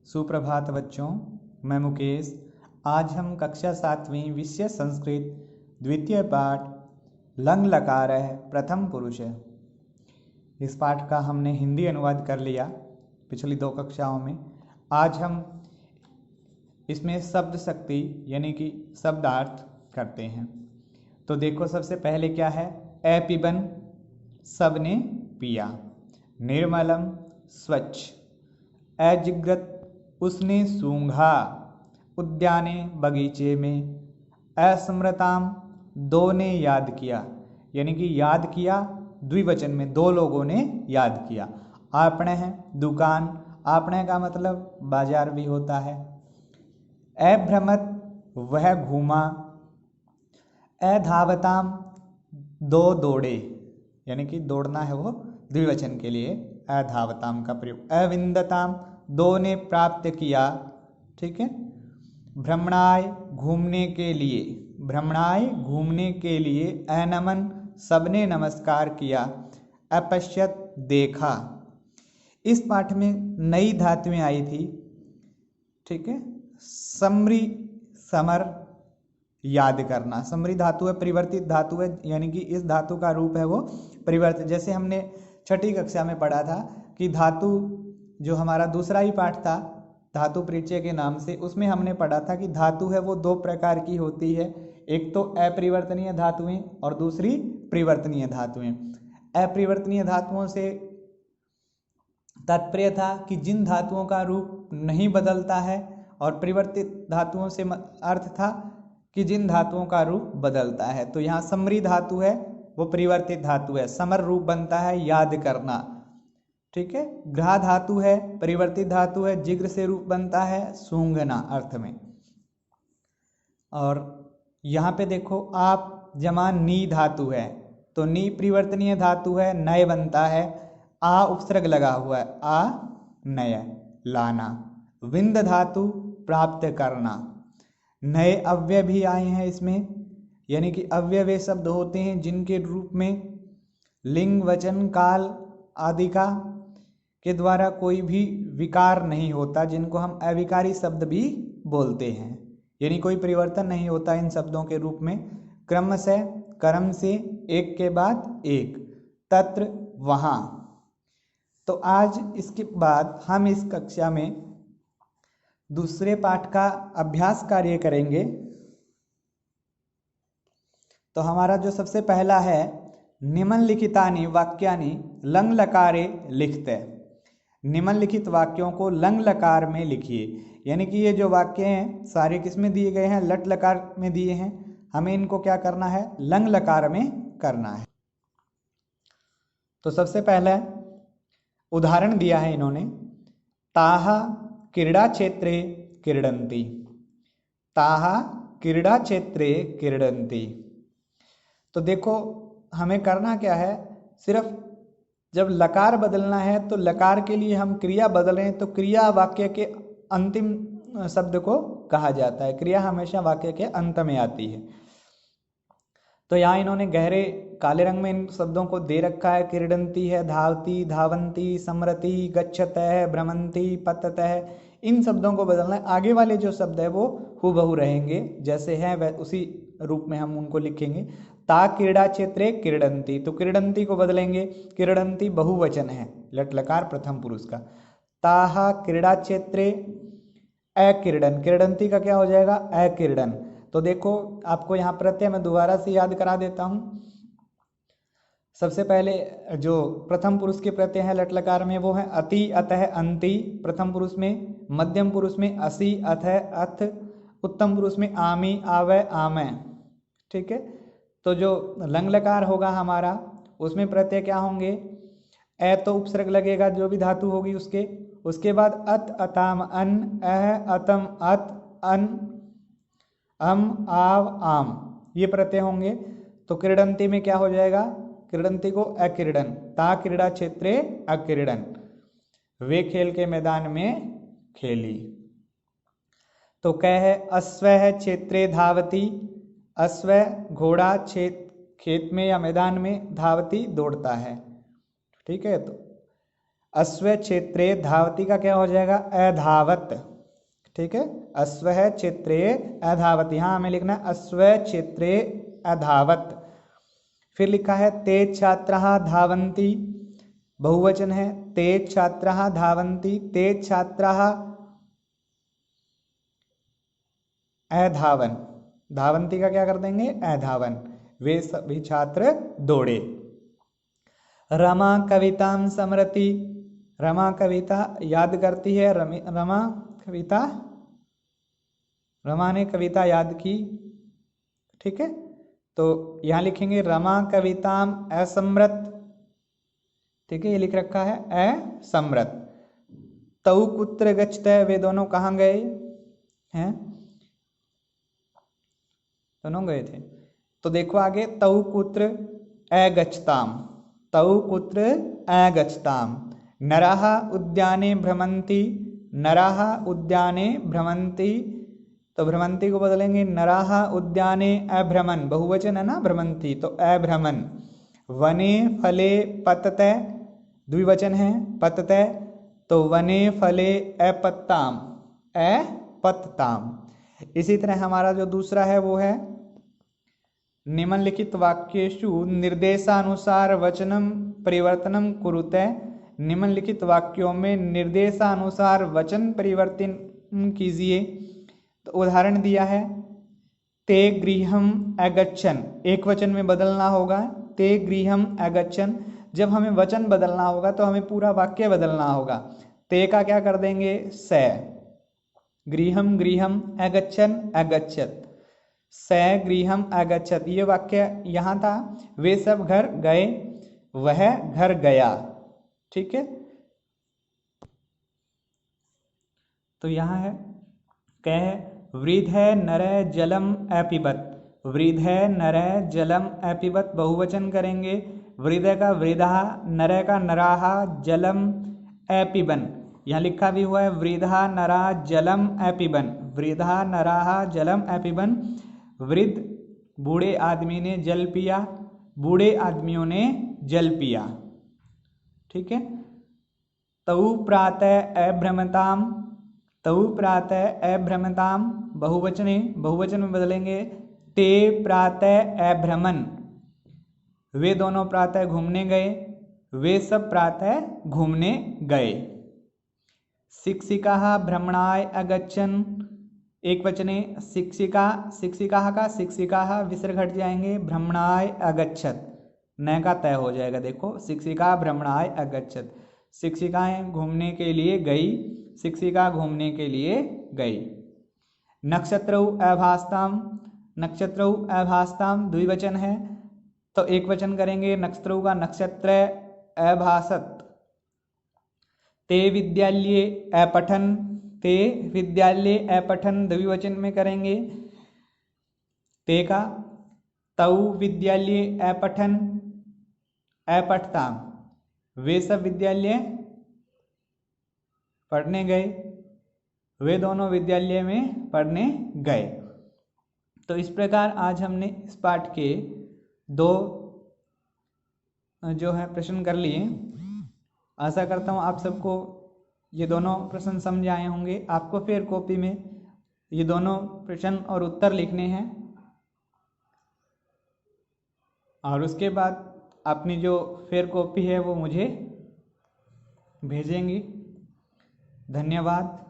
सुप्रभात बच्चों, मैं मुकेश। आज हम कक्षा 7वीं विषय संस्कृत द्वितीय पाठ लंग लकार है प्रथम पुरुष है। इस पाठ का हमने हिंदी अनुवाद कर लिया पिछली 2 कक्षाओं में। आज हम इसमें शब्द शक्ति यानी कि शब्दार्थ करते हैं। तो देखो, सबसे पहले क्या है? ए पिबन, सबने पिया। निर्मलम, स्वच्छ। अजिग्रत, उसने सूंघा। उद्याने, बगीचे में। अस्मृताम, 2 ने याद किया, यानी कि याद किया द्विवचन में, 2 लोगों ने याद किया। आपने है दुकान, आपने का मतलब बाजार भी होता है। अभ्रमत, वह घूमा। अधावताम, 2 दौड़े, यानी कि दौड़ना है वो द्विवचन के लिए अधावताम का प्रयोग। अविंदताम, 2 ने प्राप्त किया। ठीक है। भ्रमणाय, घूमने के लिए। भ्रमणाय, घूमने के लिए। अनमन, सबने नमस्कार किया। अपश्यत, देखा। इस पाठ में नई धातुएं आई थी। ठीक है। समरी, समर, याद करना। समरी धातु है, परिवर्तित धातु है, यानी कि इस धातु का रूप है वो परिवर्तित। जैसे हमने 6ठी कक्षा में पढ़ा था कि धातु, जो हमारा दूसरा ही पाठ था धातु परिचय के नाम से, उसमें हमने पढ़ा था कि धातु है वो 2 प्रकार की होती है। एक तो अपरिवर्तनीय धातुएं और दूसरी परिवर्तनीय धातुएं। अपरिवर्तनीय धातुओं से तात्पर्य था कि जिन धातुओं का रूप नहीं बदलता है, और परिवर्तित धातुओं से अर्थ था कि जिन धातुओं का रूप बदलता है। तो यहाँ समरी धातु है वो परिवर्तित धातु है, समर रूप बनता है याद करना। ठीक है। ग्रह धातु है, परिवर्तित धातु है, जिग्र से रूप बनता है सूंघना अर्थ में। और यहाँ पे देखो, आप जमा नी धातु है, तो नी परिवर्तनीय धातु है, नय बनता है। आ उपसर्ग लगा हुआ है, आ नय, लाना। विंद धातु, प्राप्त करना। नए अव्यय भी आए हैं इसमें, यानी कि अव्यय वे शब्द होते हैं जिनके रूप में लिंग, वचन, काल आदि का के द्वारा कोई भी विकार नहीं होता, जिनको हम अविकारी शब्द भी बोलते हैं। यानी कोई परिवर्तन नहीं होता इन शब्दों के रूप में। क्रम से, कर्म से, एक के बाद एक, तत्र, वहाँ। तो आज इसके बाद हम इस कक्षा में दूसरे पाठ का अभ्यास कार्य करेंगे। तो हमारा जो सबसे पहला है, निम्नलिखितानि वाक्यानि लंग लकारे लिखते। निम्नलिखित वाक्यों को लंग लकार में लिखिए। यानी कि ये जो वाक्य हैं सारे किसमें दिए गए हैं? लट लकार में दिए हैं। हमें इनको क्या करना है? लंग लकार में करना है। तो सबसे पहले उदाहरण दिया है इन्होंने, ताहा क्रीड़ा क्षेत्रे क्रीडन्ति। ताहा क्रीड़ा क्षेत्रे क्रीडन्ति। तो देखो, हमें करना क्या है? सिर्फ जब लकार बदलना है तो लकार के लिए हम क्रिया बदल रहे हैं, तो क्रिया वाक्य के अंतिम शब्द को कहा जाता है। क्रिया हमेशा वाक्य के अंत में आती है। तो यहाँ इन्होंने गहरे काले रंग में इन शब्दों को दे रखा है। क्रीडन्ति है, धावती, धावंती, समरति, गच्छतः, भ्रमंती, पततः। इन शब्दों को बदलना है। आगे वाले जो शब्द है वो हूबहू रहेंगे, जैसे हैं वह उसी रूप में हम उनको लिखेंगे। ता क्रीड़ा क्षेत्रे क्रीडन्ति, तो क्रीडन्ति को बदलेंगे। क्रीडन्ति बहुवचन है, लट लकार प्रथम पुरुष का। ताहा क्रीड़ा क्षेत्रे अक्रीडन, क्रीडन्ति का क्या हो जाएगा? अक्रीडन। तो देखो, आपको यहाँ प्रत्यय मैं दोबारा से याद करा देता हूँ। सबसे पहले जो प्रथम पुरुष के प्रत्यय है लट लकार में, वो है अति, अतः, अंति प्रथम पुरुष में, मध्यम पुरुष में असि, अथः, अथ, उत्तम पुरुष में आमी, आवै, आमै। ठीक है। तो जो लंग लकार होगा हमारा, उसमें प्रत्यय क्या होंगे? ए तो उपसर्ग लगेगा जो भी धातु होगी उसके। उसके बाद अत, अताम, अन, अह, अतम, अत, अन, अम, आव, आम, ये प्रत्यय होंगे। तो क्रीडन्ति में क्या हो जाएगा? क्रीडन्ति को अक्रीडन। ता क्रीड़ा क्षेत्रे अक्रीडन, वे खेल के मैदान में खेली। तो कह है अश्व क्षेत्रे धावती। अश्व घोड़ा खेत में या मैदान में, धावती दौड़ता है। ठीक है। तो अश्व क्षेत्रे धावती का क्या हो जाएगा? अधावत। ठीक है, अश्व क्षेत्रे अधावत, यहाँ हमें लिखना है अश्व क्षेत्रे अधावत। फिर लिखा है ते छात्राः धावन्ति, बहुवचन है, ते छात्राः धावन्ति, ते छात्राः अधावन, धावन्ति का क्या कर देंगे? अधावन, वे सभी छात्र दौड़े। रमा कवितां स्मरति, रमा कविता याद करती है, रमा कविता, रमा ने कविता याद की। ठीक है, तो यहाँ लिखेंगे रमा कवितां असमृत। ठीक है, ये लिख रखा है असमृत। तौ कुत्र गच्छते, वे दोनों कहाँ गए हैं? दोनों गए थे। तो देखो आगे, तौ कुत्र अगच्छताम, तौ कुत्र अगच्छताम। नराः उद्याने भ्रमन्ति, नराः उद्याने भ्रमन्ति, तो भ्रमंती को बदलेंगे नराः उद्याने अभ्रमन, बहुवचन है ना भ्रमंती, तो अभ्रमन। वने फले पतते, द्विवचन है पतते, तो वने फले अपत्ताम, अपत्ताम। इसी तरह हमारा जो दूसरा है वो है निम्नलिखित वाक्येषु निर्देशानुसार वचनम परिवर्तनम कुरुते, निम्नलिखित वाक्यों में निर्देशानुसार वचन परिवर्तन कीजिए। तो उदाहरण दिया है ते गृहम अगच्छन, एक वचन में बदलना होगा, ते गृहम अगच्छन। जब हमें वचन बदलना होगा तो हमें पूरा वाक्य बदलना होगा। ते का क्या कर देंगे? से, गृहम गृहम अगच्छन अगच्छत, से गृहम अगच्छत। ये वाक्य यहाँ था, वे सब घर गए, वह घर गया। ठीक है, तो यहाँ है कह वृद्ध नर जलम अपिबत, वृद्ध नर जलम अपिबत, बहुवचन करेंगे। वृद्ध का वृद्धा, नर का नराहा, जलम अपिबन, यहाँ लिखा भी हुआ है वृद्धा नरा जलम अपिबन, वृद्धा नराहा जलम अपिबन। वृद्ध बूढ़े आदमी ने जल पिया, बूढ़े आदमियों ने जल पिया। ठीक है, तऊ प्रातः अभ्रमताम, तऊ प्रातः अभ्रमताम, बहुवचने, बहुवचन में बदलेंगे ते प्रातः अभ्रमन, वे दोनों प्रातः घूमने गए, वे सब प्रातः घूमने गए। शिक्षिकाः भ्रमणाय अगच्छन्, एक वचने शिक्षिका, शिक्षिकाः का शिक्षिकाः विसर्ग हट जाएंगे, भ्रमणाय अगच्छत, न का तय हो जाएगा। देखो शिक्षिका भ्रमणाय अगच्छत, शिक्षिकाएं घूमने के लिए गई, शिक्षिका घूमने के लिए गई। नक्षत्रौ अभास्ताम, नक्षत्रौ अभास्ताम द्विवचन है, तो एक वचन करेंगे नक्षत्रौ का नक्षत्र अभासत। ते विद्यालये अपठन, ते विद्यालये अपठन द्विवचन में करेंगे ते का। तौ विद्यालये अपठन अपठताम, वे सब विद्यालय पढ़ने गए, वे दोनों विद्यालय में पढ़ने गए। तो इस प्रकार आज हमने इस पाठ के दो जो है प्रश्न कर लिए। आशा करता हूँ आप सबको ये दोनों प्रश्न समझ आए होंगे। आपको फिर कॉपी में ये दोनों प्रश्न और उत्तर लिखने हैं और उसके बाद अपनी जो फेयर कॉपी है वो मुझे भेजेंगी। धन्यवाद।